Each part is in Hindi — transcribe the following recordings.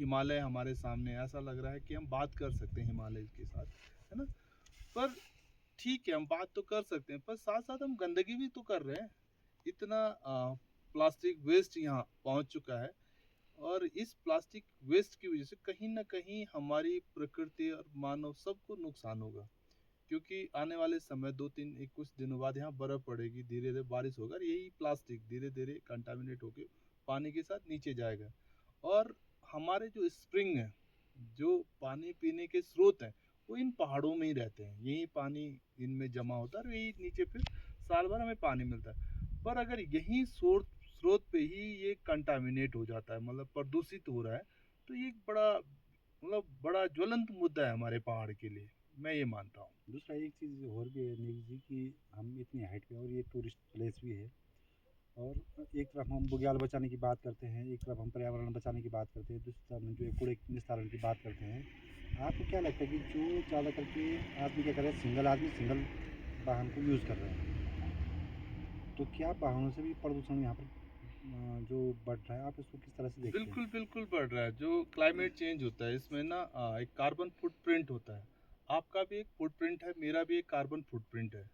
हिमालय हमारे सामने, ऐसा लग रहा है कि हम बात कर सकते हैं हिमालय के साथ, है ना? पर ठीक है, हम बात तो कर सकते हैं, पर साथ-साथ हम गंदगी भी तो कर रहे हैं। इतना प्लास्टिक वेस्ट यहाँ पहुँच चुका है और इस प्लास्टिक वेस्ट की वज़ह से कहीं न कहीं हमारी प्रकृति और मानव सबको नुकसान होगा। क्योंकि आने वाले समय 2-3 एक कुछ दिनों बाद यहाँ बर्फ़ पड़ेगी, धीरे-धीरे बारिश होगा और यही प्लास्टिक धीरे-धीरे कंटामिनेट होके पानी के साथ नीचे जाएगा। और हमारे जो स्प्रिंग हैं, जो पानी पीने के स्रोत हैं, वो इन पहाड़ों में ही रहते हैं। यही पानी इनमें जमा होता है और यही नीचे फिर साल भर हमें पानी मिलता है। पर अगर यही स्रोत पे ही ये कंटामिनेट हो जाता है, मतलब प्रदूषित हो रहा है, तो ये एक बड़ा बड़ा ज्वलंत मुद्दा है हमारे पहाड़ के लिए, मैं ये मानता हूँ। दूसरा एक चीज़ और भी है नील जी कि हम इतनी हाइट पे और ये टूरिस्ट प्लेस भी है, और एक तरफ हम बुग्याल बचाने की बात करते हैं, एक तरफ हम पर्यावरण बचाने की बात करते हैं, दूसरी तरफ हम जो है कूड़े निस्तारण की बात करते हैं। आपको क्या लगता है कि जो ज़्यादा करके आदमी क्या कर रहे हैं, सिंगल वाहन को यूज़ कर रहे हैं, तो क्या वाहनों से भी प्रदूषण यहाँ पर जो बढ़ रहा है, आप इसको किस तरह से देखते हैं? बिल्कुल, बिल्कुल बढ़ रहा है। जो क्लाइमेट चेंज होता है इसमें ना एक कार्बन फुटप्रिंट होता है। आपका भी एक फुटप्रिंट है, मेरा भी एक कार्बन फुटप्रिंट है।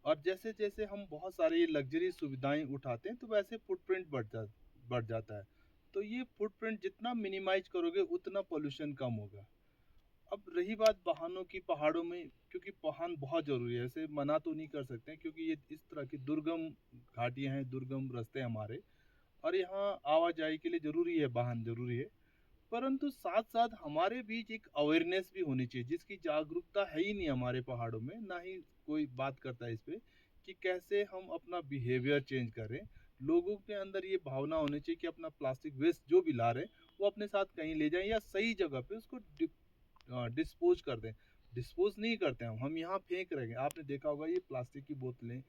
और जैसे-जैसे हम बहुत सारी ये लग्ज़री सुविधाएँ उठाते हैं, तो वैसे फुटप्रिंट बढ़ जाता है। तो ये फुटप्रिंट जितना मिनिमाइज़ करोगे, उतना पॉल्यूशन कम होगा। अब रही बात वाहनों की पहाड़ों में, क्योंकि वाहन बहुत ज़रूरी है, ऐसे मना तो नहीं कर सकते हैं क्योंकि ये इस तरह की दुर्गम घाटियाँ हैं, दुर्गम रास्ते हैं हमारे और यहाँ आवाजाही के लिए ज़रूरी है, वाहन ज़रूरी है। परंतु साथ-साथ हमारे बीच एक अवेयरनेस भी होनी चाहिए, जिसकी जागरूकता है ही नहीं हमारे पहाड़ों में, ना ही कोई बात करता है इस पे कि कैसे हम अपना बिहेवियर चेंज करें। लोगों के अंदर ये भावना होनी चाहिए कि अपना प्लास्टिक वेस्ट जो भी ला रहे हैं, वो अपने साथ कहीं ले जाएँ या सही जगह पे उसको डिस्पोज़ कर दें। डिस्पोज़ नहीं करते हम यहाँ फेंक रहे हैं। आपने देखा होगा ये प्लास्टिक की बोतलें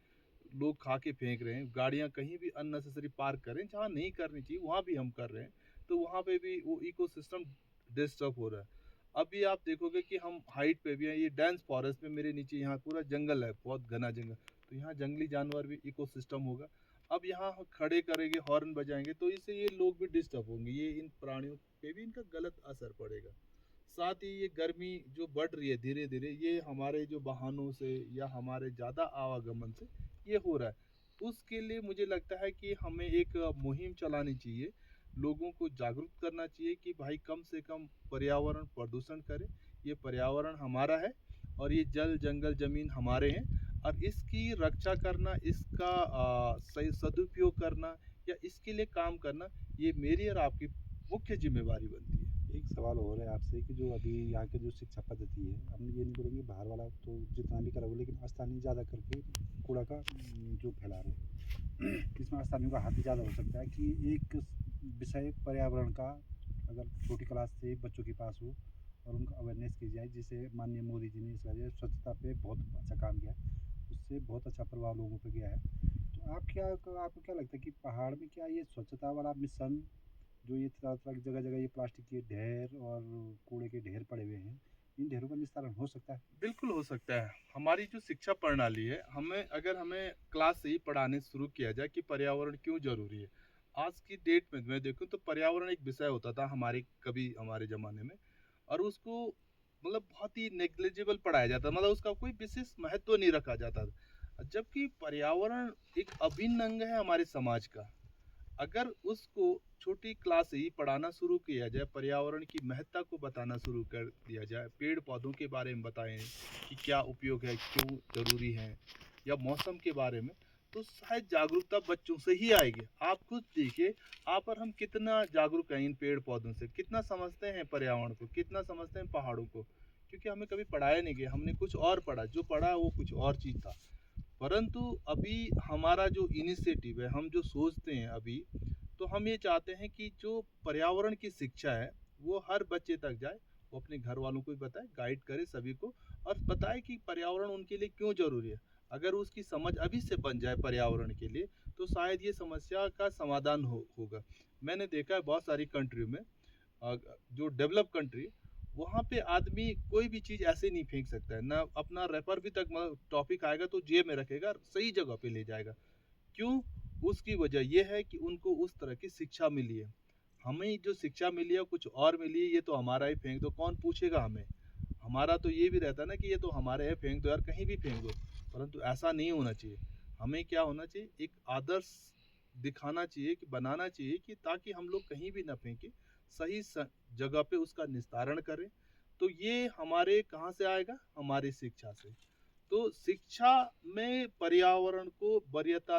लोग खा के फेंक रहे हैं, गाड़ियाँ कहीं भी अननेसेसरी पार्क कर रहे हैं, जहाँ नहीं करनी चाहिए वहाँ भी हम कर रहे हैं, तो वहाँ पे भी वो इकोसिस्टम डिस्टर्ब हो रहा है। अभी आप देखोगे कि हम हाइट पे भी हैं, ये डेंस फॉरेस्ट में मेरे नीचे यहाँ पूरा जंगल है, बहुत घना जंगल, तो यहाँ जंगली जानवर भी इकोसिस्टम होगा। अब यहाँ हम खड़े करेंगे, हॉर्न बजाएँगे, तो इससे ये लोग भी डिस्टर्ब होंगे, ये इन प्राणियों पे भी इनका गलत असर पड़ेगा। साथ ही ये गर्मी जो बढ़ रही है धीरे-धीरे, ये हमारे जो वाहनों से या हमारे ज़्यादा आवागमन से ये हो रहा है। उसके लिए मुझे लगता है कि हमें एक मुहिम चलानी चाहिए, लोगों को जागरूक करना चाहिए कि भाई कम से कम पर्यावरण प्रदूषण करें। ये पर्यावरण हमारा है और ये जल, जंगल, ज़मीन हमारे हैं और इसकी रक्षा करना, इसका सही सदुपयोग करना या इसके लिए काम करना, ये मेरी और आपकी मुख्य ज़िम्मेवारी बनती है। एक सवाल और है आपसे कि जो अभी यहाँ की जो शिक्षा पद्धति है, हम ये नहीं बोलेंगे बाहर वाला तो जितना भी करोगे, लेकिन स्थानीय ज़्यादा करके कूड़ा का जो फैला रहे हैं, इसमें स्थानीय का हाथ भी ज़्यादा हो सकता है कि एक विषय पर्यावरण का अगर छोटी क्लास से बच्चों के पास हो और उनका अवेयरनेस की जाए, जिसे माननीय मोदी जी ने इस वजह स्वच्छता पे बहुत अच्छा काम किया है, उससे बहुत अच्छा प्रभाव लोगों पे गया है। तो आपको क्या लगता है कि पहाड़ में क्या ये स्वच्छता वाला मिशन, जो ये तरह-तरह की जगह-जगह ये प्लास्टिक के ढेर और कूड़े के ढेर पड़े हुए हैं, इन ढेरों का निस्तारण हो सकता है? बिल्कुल हो सकता है। हमारी जो शिक्षा प्रणाली है, हमें क्लास से ही पढ़ाने शुरू किया जाए कि पर्यावरण क्यों ज़रूरी है। आज की डेट में मैं देखूँ तो पर्यावरण एक विषय होता था हमारे ज़माने में और उसको बहुत ही नेग्लिजिबल पढ़ाया जाता, मतलब उसका कोई विशेष महत्व नहीं रखा जाता था। जबकि पर्यावरण एक अभिन्न अंग है हमारे समाज का। अगर उसको छोटी क्लास से ही पढ़ाना शुरू किया जाए, पर्यावरण की महत्ता को बताना शुरू कर दिया जाए, पेड़ पौधों के बारे में बताएं कि क्या उपयोग है, क्यों ज़रूरी है, या मौसम के बारे में, तो शायद जागरूकता बच्चों से ही आएगी। आप खुद देखिए, आप और हम कितना जागरूक हैं इन पेड़ पौधों से, कितना समझते हैं पर्यावरण को, कितना समझते हैं पहाड़ों को, क्योंकि हमें कभी पढ़ाया नहीं गया, हमने कुछ और पढ़ा, जो पढ़ा वो कुछ और चीज़ था। परंतु अभी हमारा जो इनिशिएटिव है, हम जो सोचते हैं अभी, तो हम ये चाहते हैं कि जो पर्यावरण की शिक्षा है, वो हर बच्चे तक जाए, वो अपने घर वालों को भी बताए, गाइड करे सभी को और बताए कि पर्यावरण उनके लिए क्यों ज़रूरी है। अगर उसकी समझ अभी से बन जाए पर्यावरण के लिए, तो शायद ये समस्या का समाधान होगा। मैंने देखा है बहुत सारी कंट्रियों में, जो डेवलप कंट्री, वहाँ पे आदमी कोई भी चीज़ ऐसे नहीं फेंक सकता है, ना अपना रैपर भी तक, मतलब टॉपिक आएगा तो जेब में रखेगा, सही जगह पे ले जाएगा। क्यों? उसकी वजह ये है कि उनको उस तरह की शिक्षा मिली है। हमें जो शिक्षा मिली है कुछ और मिली है, ये तो हमारा ही फेंक दो, कौन पूछेगा हमें। हमारा तो ये भी रहता है ना कि ये तो हमारे है, फेंक दो यार, कहीं भी फेंक दो। परंतु ऐसा नहीं होना चाहिए। हमें क्या होना चाहिए, एक आदर्श दिखाना चाहिए, कि बनाना चाहिए, कि ताकि हम लोग कहीं भी ना फेंके, सही जगह पे उसका निस्तारण करें। तो ये हमारे कहाँ से आएगा, हमारी शिक्षा से। तो शिक्षा में पर्यावरण को वरीयता